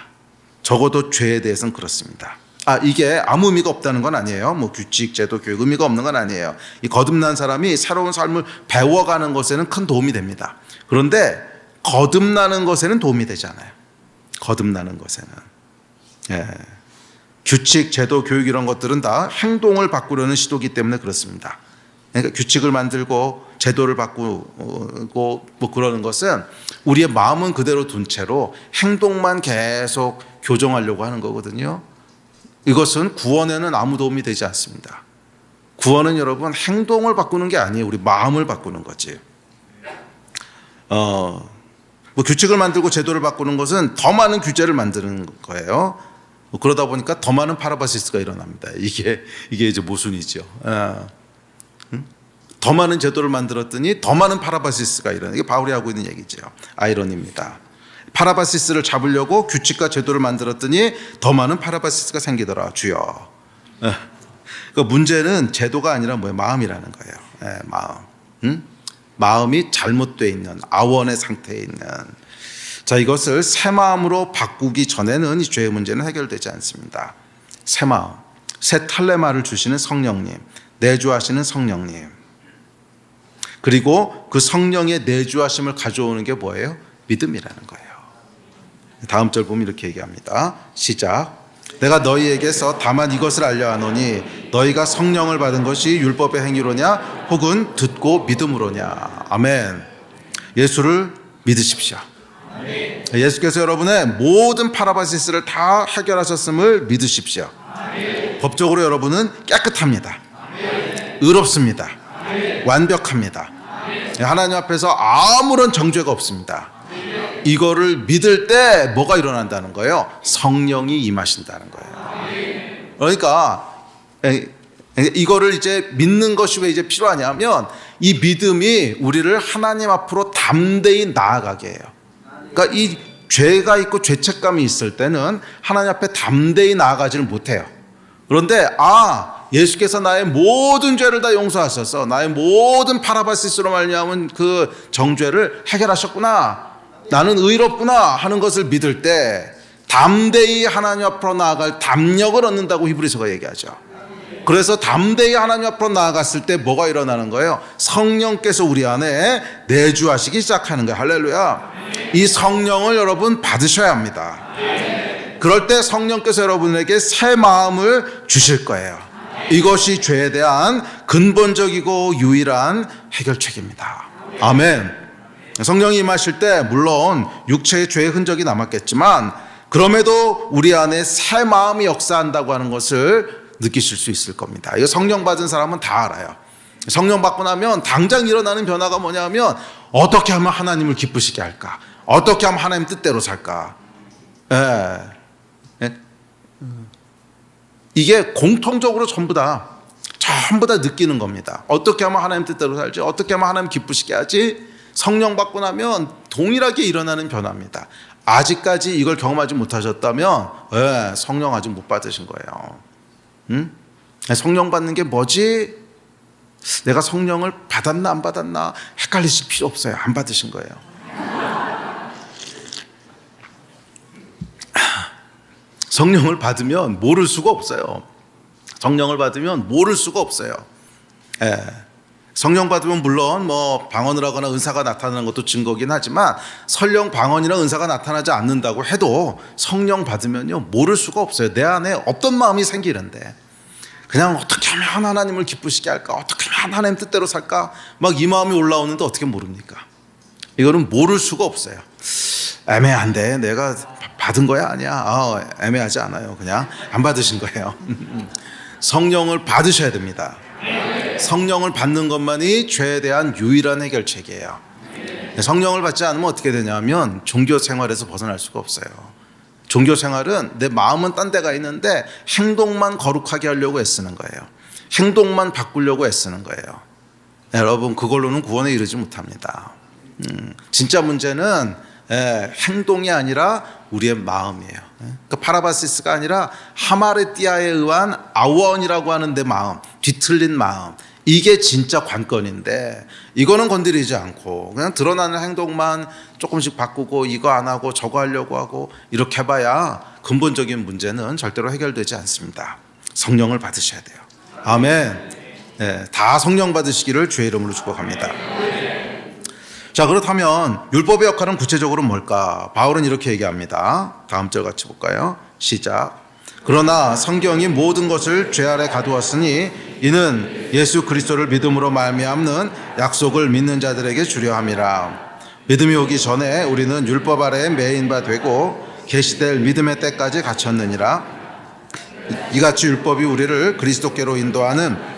적어도 죄에 대해서는 그렇습니다. 이게 아무 의미가 없다는 건 아니에요. 규칙, 제도, 교육 의미가 없는 건 아니에요. 이 거듭난 사람이 새로운 삶을 배워가는 것에는 큰 도움이 됩니다. 그런데 거듭나는 것에는 도움이 되지 않아요. 거듭나는 것에는. 규칙, 제도, 교육 이런 것들은 다 행동을 바꾸려는 시도이기 때문에 그렇습니다. 그러니까 규칙을 만들고 제도를 바꾸고 그러는 것은 우리의 마음은 그대로 둔 채로 행동만 계속 교정하려고 하는 거거든요. 이것은 구원에는 아무 도움이 되지 않습니다. 구원은 여러분 행동을 바꾸는 게 아니에요. 우리 마음을 바꾸는 거지. 규칙을 만들고 제도를 바꾸는 것은 더 많은 규제를 만드는 거예요. 그러다 보니까 더 많은 파라바시스가 일어납니다. 이게 이제 모순이죠. 더 많은 제도를 만들었더니 더 많은 파라바시스가 일어나요. 이게 바울이 하고 있는 얘기죠. 아이러니입니다. 파라바시스를 잡으려고 규칙과 제도를 만들었더니 더 많은 파라바시스가 생기더라. 주여. 그 문제는 제도가 아니라 뭐예요? 마음이라는 거예요. 마음. 마음이 잘못되어 있는 아원의 상태에 있는. 자, 이것을 새 마음으로 바꾸기 전에는 이 죄의 문제는 해결되지 않습니다. 새 마음, 새 탈레마를 주시는 성령님, 내주하시는 성령님, 그리고 그 성령의 내주하심을 가져오는 게 뭐예요? 믿음이라는 거예요. 다음 절 보면 이렇게 얘기합니다. 시작. 내가 너희에게서 다만 이것을 알려 하노니 너희가 성령을 받은 것이 율법의 행위로냐 혹은 듣고 믿음으로냐. 아멘. 예수를 믿으십시오. 아멘. 예수께서 여러분의 모든 파라바시스를 다 해결하셨음을 믿으십시오. 아멘. 법적으로 여러분은 깨끗합니다. 아멘. 의롭습니다. 아멘. 완벽합니다. 아멘. 하나님 앞에서 아무런 정죄가 없습니다. 이거를 믿을 때 뭐가 일어난다는 거예요? 성령이 임하신다는 거예요. 그러니까 이거를 이제 믿는 것이 왜 이제 필요하냐면 이 믿음이 우리를 하나님 앞으로 담대히 나아가게 해요. 그러니까 이 죄가 있고 죄책감이 있을 때는 하나님 앞에 담대히 나아가지를 못해요. 그런데 예수께서 나의 모든 죄를 다 용서하셔서 나의 모든 파라바시스로 말미암은 그 정죄를 해결하셨구나, 나는 의롭구나 하는 것을 믿을 때 담대히 하나님 앞으로 나아갈 담력을 얻는다고 히브리서가 얘기하죠. 그래서 담대히 하나님 앞으로 나아갔을 때 뭐가 일어나는 거예요? 성령께서 우리 안에 내주하시기 시작하는 거예요. 할렐루야. 이 성령을 여러분 받으셔야 합니다. 그럴 때 성령께서 여러분에게 새 마음을 주실 거예요. 이것이 죄에 대한 근본적이고 유일한 해결책입니다. 아멘. 성령이 임하실 때 물론 육체의 죄의 흔적이 남았겠지만 그럼에도 우리 안에 새 마음이 역사한다고 하는 것을 느끼실 수 있을 겁니다. 이거 성령 받은 사람은 다 알아요. 성령 받고 나면 당장 일어나는 변화가 뭐냐면 어떻게 하면 하나님을 기쁘시게 할까? 어떻게 하면 하나님 뜻대로 살까? 이게 공통적으로 전부 다 느끼는 겁니다. 어떻게 하면 하나님 뜻대로 살지? 어떻게 하면 하나님 기쁘시게 하지? 성령 받고 나면 동일하게 일어나는 변화입니다. 아직까지 이걸 경험하지 못하셨다면 성령 아직 못 받으신 거예요. 성령 받는 게 뭐지? 내가 성령을 받았나 안 받았나 헷갈리실 필요 없어요. 안 받으신 거예요. 성령을 받으면 모를 수가 없어요. 성령을 받으면 모를 수가 없어요. 성령 받으면 물론 뭐 방언을 하거나 은사가 나타나는 것도 증거긴 하지만 설령 방언이나 은사가 나타나지 않는다고 해도 성령 받으면요 모를 수가 없어요. 내 안에 어떤 마음이 생기는데 그냥 어떻게 하면 하나님을 기쁘시게 할까, 어떻게 하면 하나님 뜻대로 살까 막 이 마음이 올라오는데 어떻게 모릅니까? 이거는 모를 수가 없어요. 애매한데 내가 받은 거야? 아니야. 애매하지 않아요. 그냥 안 받으신 거예요. 성령을 받으셔야 됩니다. 성령을 받는 것만이 죄에 대한 유일한 해결책이에요. 성령을 받지 않으면 어떻게 되냐면 종교 생활에서 벗어날 수가 없어요. 종교 생활은 내 마음은 딴 데가 있는데 행동만 거룩하게 하려고 애쓰는 거예요. 행동만 바꾸려고 애쓰는 거예요. 여러분 그걸로는 구원에 이르지 못합니다. 진짜 문제는 행동이 아니라 우리의 마음이에요. 그러니까 파라바시스가 아니라 하마르티아에 의한 아원이라고 하는 내 마음, 뒤틀린 마음, 이게 진짜 관건인데 이거는 건드리지 않고 그냥 드러나는 행동만 조금씩 바꾸고 이거 안 하고 저거 하려고 하고 이렇게 해봐야 근본적인 문제는 절대로 해결되지 않습니다. 성령을 받으셔야 돼요. 아멘. 다 성령 받으시기를 주의 이름으로 축복합니다. 자, 그렇다면 율법의 역할은 구체적으로 뭘까? 바울은 이렇게 얘기합니다. 다음 절 같이 볼까요? 시작. 그러나 성경이 모든 것을 죄 아래 가두었으니 이는 예수 그리스도를 믿음으로 말미암는 약속을 믿는 자들에게 주려 함이라. 믿음이 오기 전에 우리는 율법 아래에 매인 바 되고 계시될 믿음의 때까지 갇혔느니라. 이같이 율법이 우리를 그리스도께로 인도하는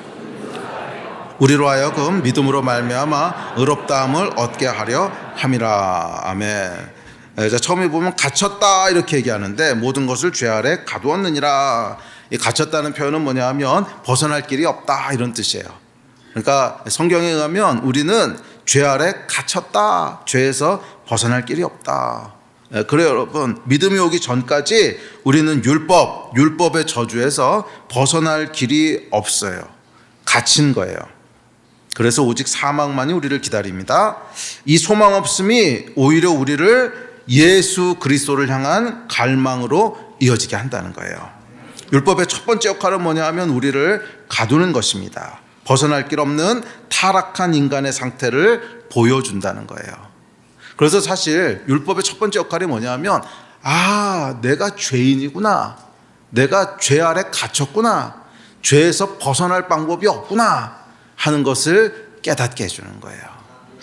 우리로 하여금 믿음으로 말미암아 의롭다함을 얻게 하려 함이라. 아멘. 자, 처음에 보면 갇혔다 이렇게 얘기하는데 모든 것을 죄 아래 가두었느니라. 이 갇혔다는 표현은 뭐냐면 벗어날 길이 없다 이런 뜻이에요. 그러니까 성경에 의하면 우리는 죄 아래 갇혔다. 죄에서 벗어날 길이 없다. 그래요 여러분. 믿음이 오기 전까지 우리는 율법의 저주에서 벗어날 길이 없어요. 갇힌 거예요. 그래서 오직 사망만이 우리를 기다립니다. 이 소망 없음이 오히려 우리를 예수 그리스도를 향한 갈망으로 이어지게 한다는 거예요. 율법의 첫 번째 역할은 뭐냐 하면 우리를 가두는 것입니다. 벗어날 길 없는 타락한 인간의 상태를 보여준다는 거예요. 그래서 사실 율법의 첫 번째 역할이 뭐냐 하면 내가 죄인이구나. 내가 죄 아래 갇혔구나. 죄에서 벗어날 방법이 없구나 하는 것을 깨닫게 해주는 거예요.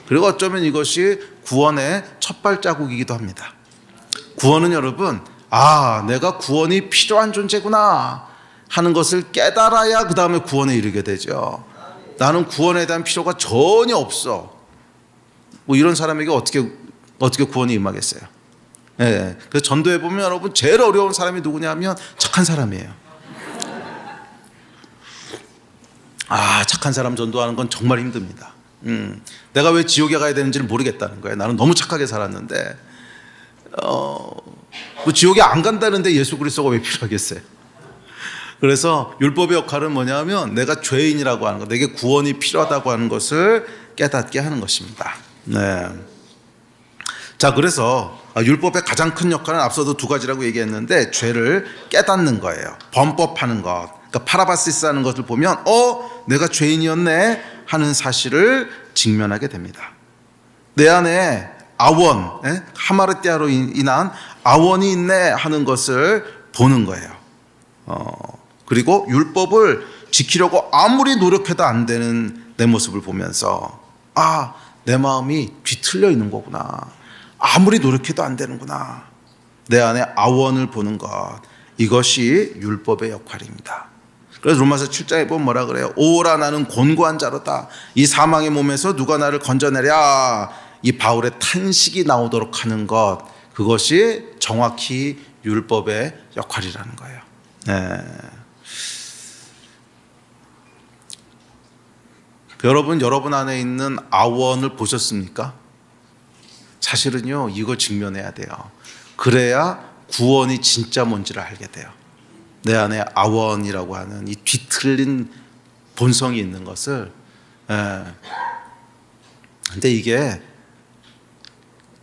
그리고 어쩌면 이것이 구원의 첫 발자국이기도 합니다. 구원은 여러분 내가 구원이 필요한 존재구나 하는 것을 깨달아야 그 다음에 구원에 이르게 되죠. 나는 구원에 대한 필요가 전혀 없어. 뭐 이런 사람에게 어떻게 구원이 임하겠어요. 그래서 전도해 보면 여러분 제일 어려운 사람이 누구냐면 착한 사람이에요. 착한 사람 전도하는 건 정말 힘듭니다. 내가 왜 지옥에 가야 되는지를 모르겠다는 거예요. 나는 너무 착하게 살았는데 뭐 지옥에 안 간다는데 예수 그리스도가 왜 필요하겠어요? 그래서 율법의 역할은 뭐냐면 내가 죄인이라고 하는 것, 내게 구원이 필요하다고 하는 것을 깨닫게 하는 것입니다. 네. 자, 그래서 율법의 가장 큰 역할은 앞서도 두 가지라고 얘기했는데 죄를 깨닫는 거예요. 범법하는 것. 그러니까 파라바시스 하는 것을 보면 내가 죄인이었네 하는 사실을 직면하게 됩니다. 내 안에 아원, 하마르티아로 인한 아원이 있네 하는 것을 보는 거예요. 그리고 율법을 지키려고 아무리 노력해도 안 되는 내 모습을 보면서 내 마음이 뒤틀려 있는 거구나. 아무리 노력해도 안 되는구나. 내 안에 아원을 보는 것. 이것이 율법의 역할입니다. 그래서 로마서 7장에 보면 뭐라 그래요? 오라 나는 곤고한 자로다. 이 사망의 몸에서 누가 나를 건져내랴. 이 바울의 탄식이 나오도록 하는 것. 그것이 정확히 율법의 역할이라는 거예요. 네. 여러분 안에 있는 아원을 보셨습니까? 사실은요, 이거 직면해야 돼요. 그래야 구원이 진짜 뭔지를 알게 돼요. 내 안에 아원이라고 하는 이 뒤틀린 본성이 있는 것을. 근데 이게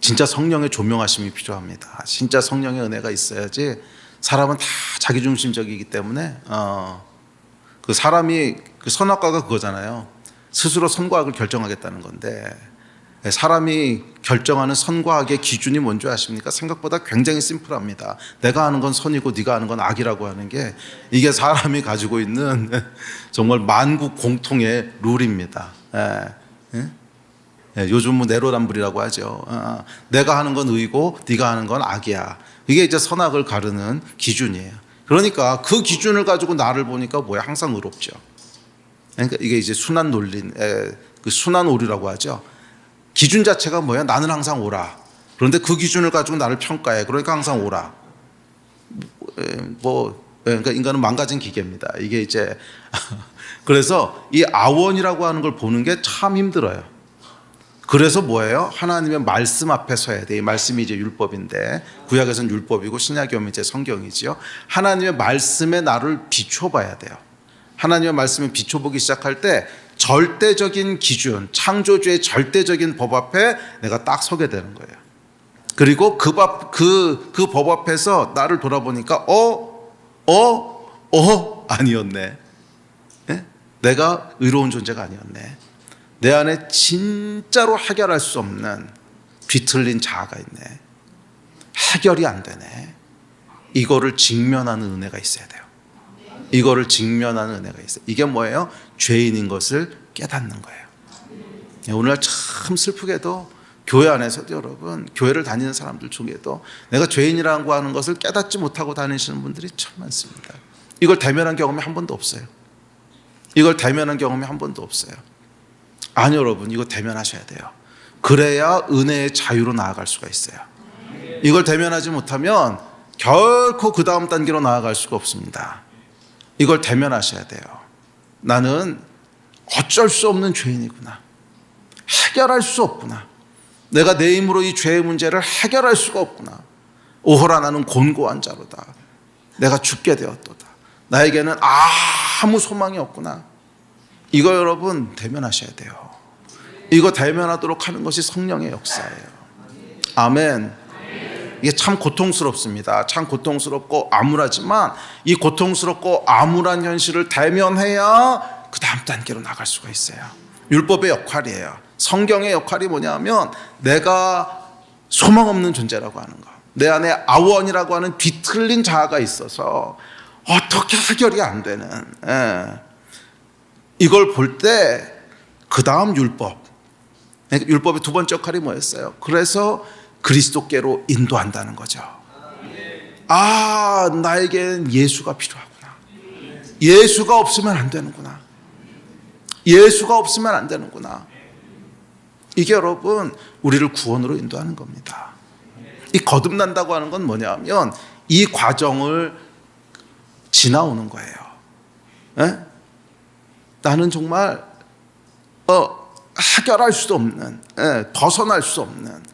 진짜 성령의 조명하심이 필요합니다. 진짜 성령의 은혜가 있어야지. 사람은 다 자기중심적이기 때문에 그 사람이 그 선악과가 그거잖아요. 스스로 선과 악을 결정하겠다는 건데, 사람이 결정하는 선과 악의 기준이 뭔지 아십니까? 생각보다 굉장히 심플합니다. 내가 아는 건 선이고 네가 아는 건 악이라고 하는 게, 이게 사람이 가지고 있는 정말 만국 공통의 룰입니다. 요즘 뭐 내로남불이라고 하죠. 내가 하는 건 의고 네가 하는 건 악이야. 이게 이제 선악을 가르는 기준이에요. 그러니까 그 기준을 가지고 나를 보니까 뭐야? 항상 의롭죠. 그러니까 이게 이제 순환 논리, 그 순환 오류라고 하죠. 기준 자체가 뭐야? 나는 항상 오라. 그런데 그 기준을 가지고 나를 평가해. 그러니까 항상 오라. 그러니까 인간은 망가진 기계입니다. 이게 이제 그래서 이 아원이라고 하는 걸 보는 게 참 힘들어요. 그래서 뭐예요? 하나님의 말씀 앞에 서야 돼. 이 말씀이 이제 율법인데, 구약에서는 율법이고 신약에 오면 이제 성경이지요. 하나님의 말씀에 나를 비춰봐야 돼요. 하나님의 말씀을 비춰보기 시작할 때 절대적인 기준, 창조주의 절대적인 법 앞에 내가 딱 서게 되는 거예요. 그리고 그 법 앞에서 나를 돌아보니까 아니었네. 네? 내가 의로운 존재가 아니었네. 내 안에 진짜로 해결할 수 없는 뒤틀린 자아가 있네. 해결이 안 되네. 이거를 직면하는 은혜가 있어야 돼요. 이거를 직면하는 은혜가 있어요. 이게 뭐예요? 죄인인 것을 깨닫는 거예요. 오늘날 참 슬프게도 교회 안에서도 여러분, 교회를 다니는 사람들 중에도 내가 죄인이라고 하는 것을 깨닫지 못하고 다니시는 분들이 참 많습니다. 이걸 대면한 경험이 한 번도 없어요. 이걸 대면한 경험이 한 번도 없어요. 아니 여러분, 이거 대면하셔야 돼요. 그래야 은혜의 자유로 나아갈 수가 있어요. 이걸 대면하지 못하면 결코 그 다음 단계로 나아갈 수가 없습니다. 이걸 대면하셔야 돼요. 나는 어쩔 수 없는 죄인이구나. 해결할 수 없구나. 내가 내 힘으로 이 죄의 문제를 해결할 수가 없구나. 오호라 나는 곤고한 자로다. 내가 죽게 되었도다. 나에게는 아무 소망이 없구나. 이거 여러분 대면하셔야 돼요. 이거 대면하도록 하는 것이 성령의 역사예요. 아멘. 이게 참 고통스럽습니다. 참 고통스럽고 암울하지만 이 고통스럽고 암울한 현실을 대면해야 그 다음 단계로 나갈 수가 있어요. 율법의 역할이에요. 성경의 역할이 뭐냐면 내가 소망 없는 존재라고 하는 거. 내 안에 아원이라고 하는 뒤틀린 자아가 있어서 어떻게 해결이 안 되는, 이걸 볼 때 그 다음 율법의 두 번째 역할이 뭐였어요? 그래서 그리스도께로 인도한다는 거죠. 나에겐 예수가 필요하구나. 예수가 없으면 안 되는구나. 예수가 없으면 안 되는구나. 이게 여러분 우리를 구원으로 인도하는 겁니다. 이 거듭난다고 하는 건 뭐냐면 이 과정을 지나오는 거예요. 나는 정말 해결할 수도 없는, 벗어날 수 없는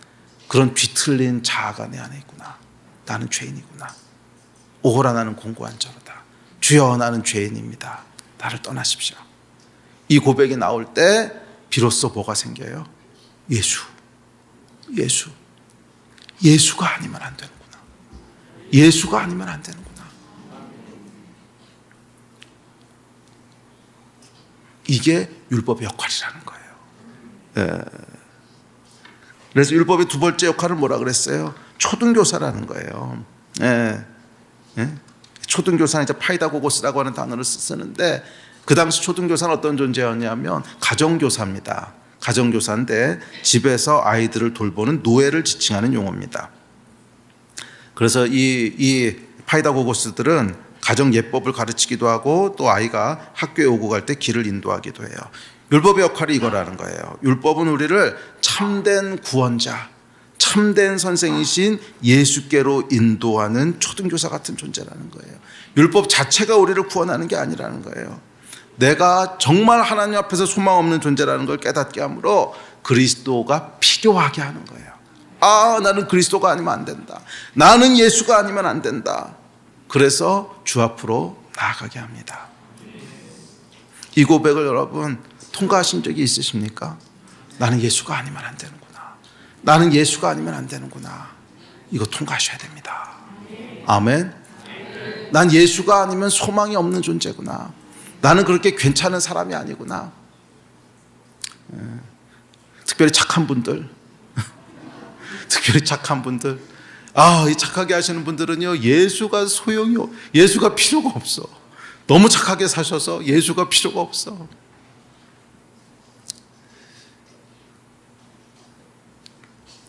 그런 뒤틀린 자아가 내 안에 있구나. 나는 죄인이구나. 오호라 나는 곤고한 자로다. 주여 나는 죄인입니다. 나를 떠나십시오. 이 고백이 나올 때 비로소 뭐가 생겨요? 예수가 아니면 안 되는구나. 예수가 아니면 안 되는구나. 이게 율법의 역할이라는 거예요. 그래서 율법의 두 번째 역할을 뭐라 그랬어요? 초등교사라는 거예요. 초등교사는 이제 파이다고고스라고 하는 단어를 쓰는데, 그 당시 초등교사는 어떤 존재였냐면 가정교사입니다. 가정교사인데 집에서 아이들을 돌보는 노예를 지칭하는 용어입니다. 그래서 이 파이다고고스들은 가정 예법을 가르치기도 하고 또 아이가 학교에 오고 갈 때 길을 인도하기도 해요. 율법의 역할이 이거라는 거예요. 율법은 우리를 참된 구원자, 참된 선생이신 예수께로 인도하는 초등교사 같은 존재라는 거예요. 율법 자체가 우리를 구원하는 게 아니라는 거예요. 내가 정말 하나님 앞에서 소망 없는 존재라는 걸 깨닫게 함으로 그리스도가 필요하게 하는 거예요. 나는 그리스도가 아니면 안 된다. 나는 예수가 아니면 안 된다. 그래서 주 앞으로 나아가게 합니다. 이 고백을 여러분 통과하신 적이 있으십니까? 나는 예수가 아니면 안 되는구나. 나는 예수가 아니면 안 되는구나. 이거 통과하셔야 됩니다. 아멘. 난 예수가 아니면 소망이 없는 존재구나. 나는 그렇게 괜찮은 사람이 아니구나. 특별히 착한 분들, 이 착하게 하시는 분들은요, 예수가 필요가 없어. 너무 착하게 사셔서 예수가 필요가 없어.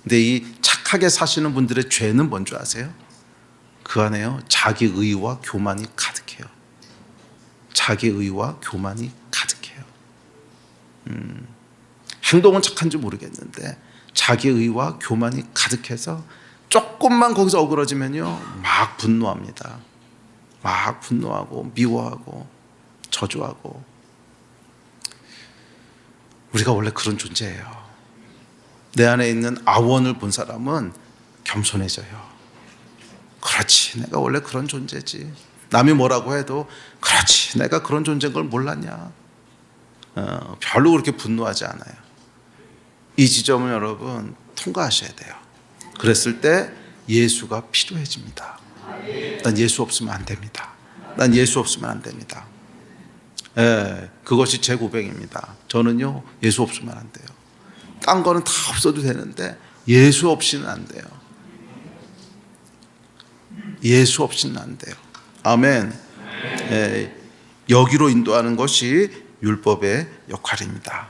근데 이 착하게 사시는 분들의 죄는 뭔지 아세요? 그 안에요, 자기 의와 교만이 가득해요. 자기 의와 교만이 가득해요. 행동은 착한지 모르겠는데 자기 의와 교만이 가득해서 조금만 거기서 어그러지면요 막 분노합니다. 막 분노하고 미워하고 저주하고. 우리가 원래 그런 존재예요. 내 안에 있는 아원을 본 사람은 겸손해져요. 그렇지, 내가 원래 그런 존재지. 남이 뭐라고 해도 그렇지, 내가 그런 존재인 걸 몰랐냐. 별로 그렇게 분노하지 않아요. 이 지점을 여러분 통과하셔야 돼요. 그랬을 때 예수가 필요해집니다. 난 예수 없으면 안 됩니다. 난 예수 없으면 안 됩니다. 그것이 제 고백입니다. 저는요 예수 없으면 안 돼요. 딴 거는 다 없어도 되는데 예수 없이는 안 돼요. 예수 없이는 안 돼요. 아멘. 여기로 인도하는 것이 율법의 역할입니다.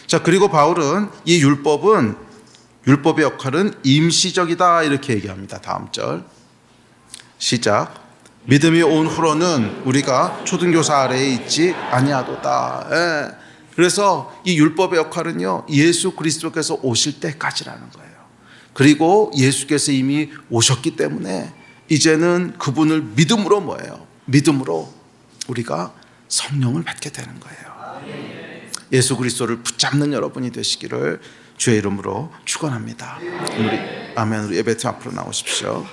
자, 그리고 바울은 이 율법의 역할은 임시적이다 이렇게 얘기합니다. 다음 절 시작. 믿음이 온 후로는 우리가 초등교사 아래에 있지 아니하도다. 그래서 이 율법의 역할은요 예수 그리스도께서 오실 때까지라는 거예요. 그리고 예수께서 이미 오셨기 때문에 이제는 그분을 믿음으로 뭐예요? 믿음으로 우리가 성령을 받게 되는 거예요. 예수 그리스도를 붙잡는 여러분이 되시기를 주의 이름으로 축원합니다. 우리 예배팀 앞으로 나오십시오.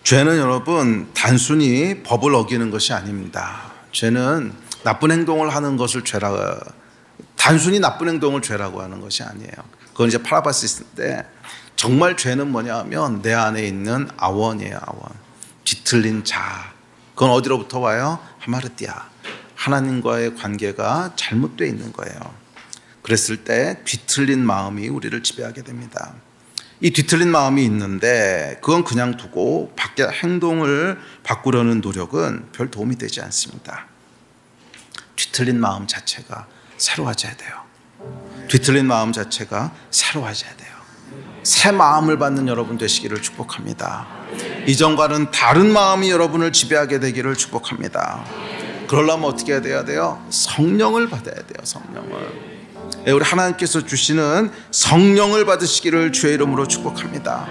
죄는 여러분 단순히 법을 어기는 것이 아닙니다. 죄는 나쁜 행동을 하는 것을 단순히 나쁜 행동을 죄라고 하는 것이 아니에요. 그건 이제 파라바시스인데 정말 죄는 뭐냐 하면 내 안에 있는 아원이에요. 아원. 뒤틀린 자. 그건 어디로부터 와요? 하마르티아. 하나님과의 관계가 잘못되어 있는 거예요. 그랬을 때 뒤틀린 마음이 우리를 지배하게 됩니다. 이 뒤틀린 마음이 있는데 그건 그냥 두고 밖에 행동을 바꾸려는 노력은 별 도움이 되지 않습니다. 뒤틀린 마음 자체가 새로워져야 돼요. 뒤틀린 마음 자체가 새로워져야 돼요. 새 마음을 받는 여러분 되시기를 축복합니다. 이전과는 다른 마음이 여러분을 지배하게 되기를 축복합니다. 그러려면 어떻게 해야 돼요? 성령을 받아야 돼요. 성령을. 우리 하나님께서 주시는 성령을 받으시기를 주의 이름으로 축복합니다.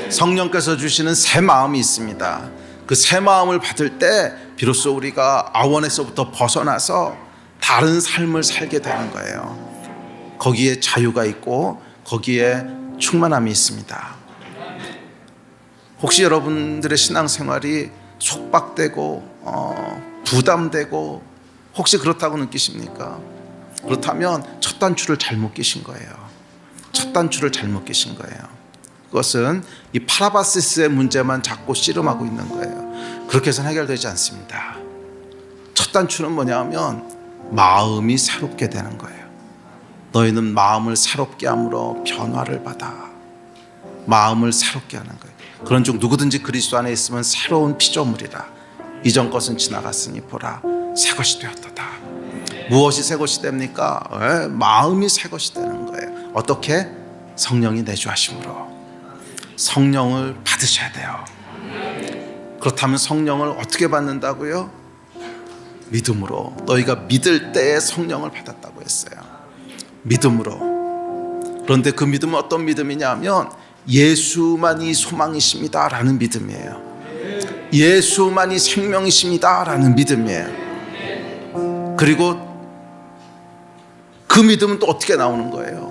성령께서 주시는 새 마음이 있습니다. 그 새 마음을 받을 때 비로소 우리가 아원에서부터 벗어나서 다른 삶을 살게 되는 거예요. 거기에 자유가 있고 거기에 충만함이 있습니다. 혹시 여러분들의 신앙생활이 속박되고 부담되고 혹시 그렇다고 느끼십니까? 그렇다면 첫 단추를 잘못 끼신 거예요. 첫 단추를 잘못 끼신 거예요. 그것은 이 파라바시스의 문제만 자꾸 씨름하고 있는 거예요. 그렇게 해서는 해결되지 않습니다. 첫 단추는 뭐냐면 마음이 새롭게 되는 거예요. 너희는 마음을 새롭게 함으로 변화를 받아. 마음을 새롭게 하는 거예요. 그런즉 누구든지 그리스도 안에 있으면 새로운 피조물이라. 이전 것은 지나갔으니 보라 새 것이 되었도다. 무엇이 새 것이 됩니까? 마음이 새 것이 되는 거예요. 어떻게? 성령이 내주하심으로. 성령을 받으셔야 돼요. 그렇다면 성령을 어떻게 받는다고요? 믿음으로. 너희가 믿을 때에 성령을 받았다고 했어요. 믿음으로. 그런데 그 믿음은 어떤 믿음이냐면 예수만이 소망이십니다 라는 믿음이에요. 예수만이 생명이십니다 라는 믿음이에요. 그리고 그 믿음은 또 어떻게 나오는 거예요?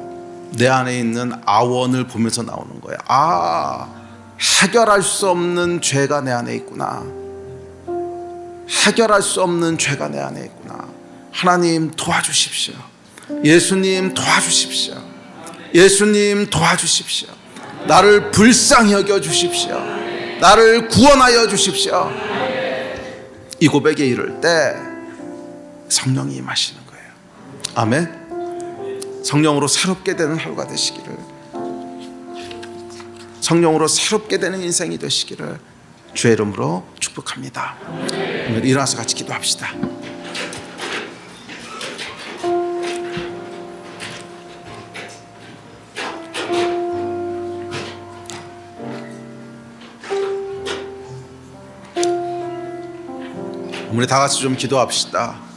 내 안에 있는 아원을 보면서 나오는 거예요. 해결할 수 없는 죄가 내 안에 있구나. 해결할 수 없는 죄가 내 안에 있구나. 하나님 도와주십시오. 예수님 도와주십시오. 예수님 도와주십시오. 나를 불쌍히 여겨 주십시오. 나를 구원하여 주십시오. 이 고백에 이를 때 성령이 임하시는 거예요. 아멘. 성령으로 새롭게 되는 하루가 되시기를, 성령으로 새롭게 되는 인생이 되시기를 주의 이름으로 축복합니다. 오늘 일어나서 같이 기도합시다. 우리 다 같이 좀 기도합시다.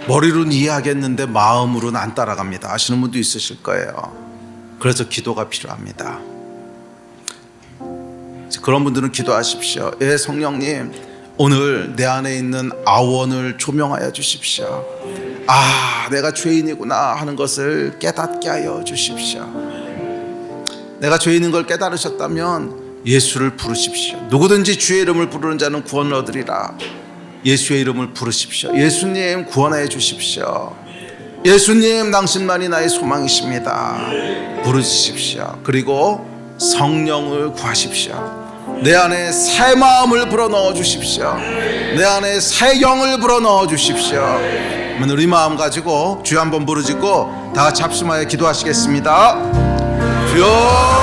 머리로는 이해하겠는데 마음으로는 안 따라갑니다. 아시는 분도 있으실 거예요. 그래서 기도가 필요합니다. 그런 분들은 기도하십시오. 예, 성령님, 오늘 내 안에 있는 아원을 조명하여 주십시오. 내가 죄인이구나 하는 것을 깨닫게 하여 주십시오. 내가 죄인인 걸 깨달으셨다면 예수를 부르십시오. 누구든지 주의 이름을 부르는 자는 구원을 얻으리라. 예수의 이름을 부르십시오. 예수님 구원하여 주십시오. 예수님 당신만이 나의 소망이십니다. 부르십시오. 그리고 성령을 구하십시오. 내 안에 새 마음을 불어넣어 주십시오. 내 안에 새 영을 불어넣어 주십시오. 우리 마음 가지고 주여 한번 부르짖고 다 같이 합심하여 기도하시겠습니다. 주여,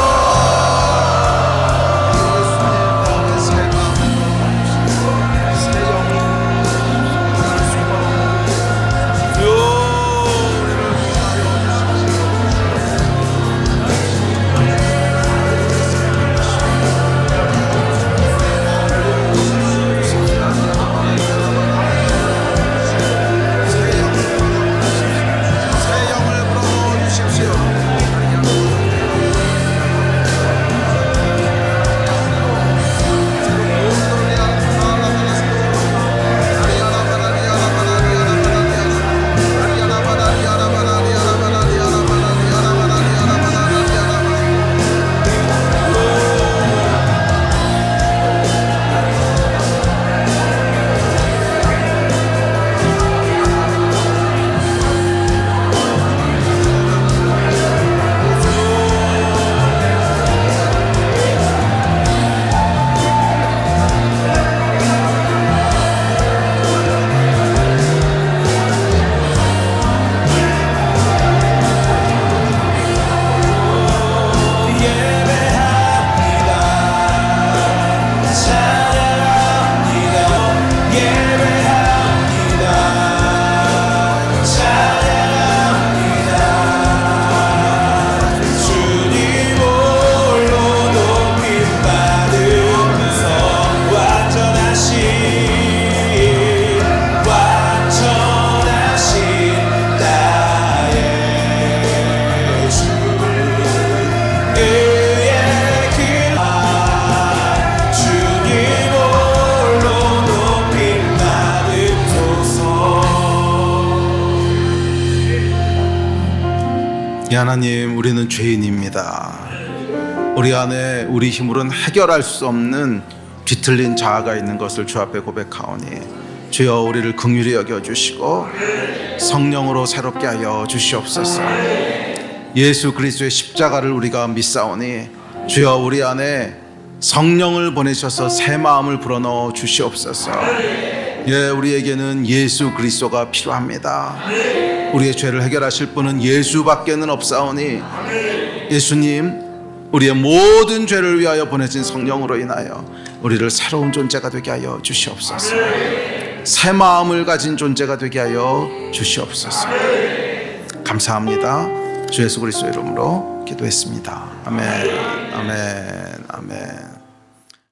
하나님, 우리는 죄인입니다. 우리 안에 우리 힘으로는 해결할 수 없는 뒤틀린 자아가 있는 것을 주 앞에 고백하오니 주여 우리를 긍휼히 여겨주시고 성령으로 새롭게 하여 주시옵소서. 예수 그리스도의 십자가를 우리가 믿사오니 주여 우리 안에 성령을 보내셔서 새 마음을 불어넣어 주시옵소서. 예, 우리에게는 예수 그리스도가 필요합니다. 우리의 죄를 해결하실 분은 예수밖에는 없사오니 예수님, 우리의 모든 죄를 위하여 보내진 성령으로 인하여 우리를 새로운 존재가 되게 하여 주시옵소서. 새 마음을 가진 존재가 되게 하여 주시옵소서. 감사합니다. 주 예수 그리스도 이름으로 기도했습니다. 아멘, 아멘, 아멘.